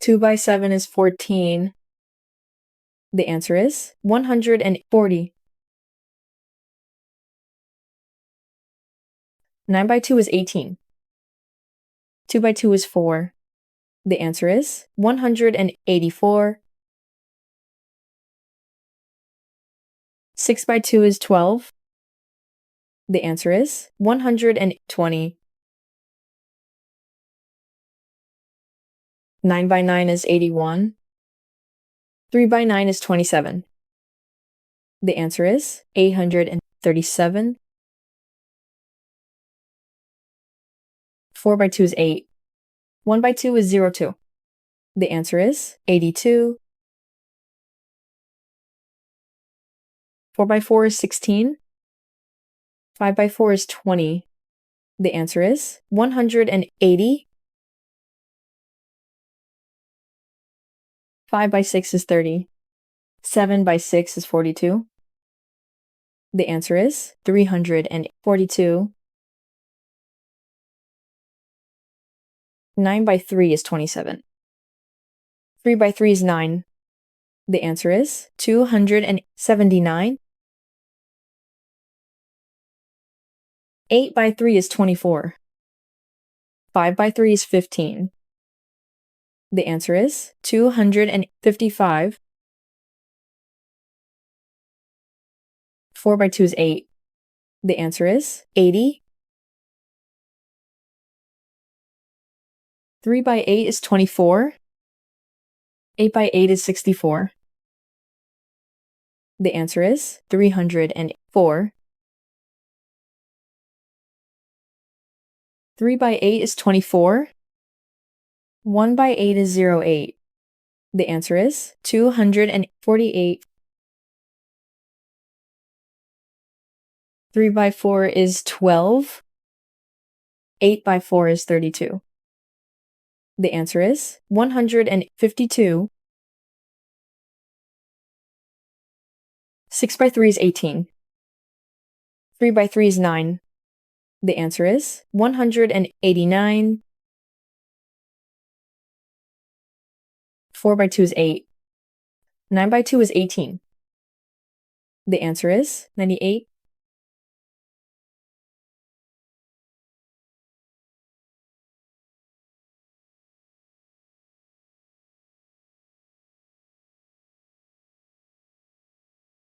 2 by 7 is 14. The answer is 140. 9 by 2 is 18. 2 by 2 is 4. The answer is 184. 6 by 2 is 12. The answer is 120. 9 by 9 is 81. 3 by 9 is 27. The answer is 837. 4 by 2 is 8. 1 by 2 is 02. The answer is 82. 4 by 4 is 16. 5 by 4 is 20. The answer is 180. 5 by 6 is 30. 7 by 6 is 42. The answer is 342. 9 by 3 is 27. 3 by 3 is 9. The answer is 279. 8 by 3 is 24. 5 by 3 is 15. The answer is 255. 4 by 2 is 8. The answer is 80. 3 by 8 is 24. 8 by 8 is 64. The answer is 304. 3 by 8 is 24. 1 by 8 is 08. The answer is 248. 3 by 4 is 12. 8 by 4 is 32. The answer is 152. 6 by 3 is 18. 3 by 3 is 9. The answer is 189. 4 by 2 is 8. 9 by 2 is 18. The answer is 98.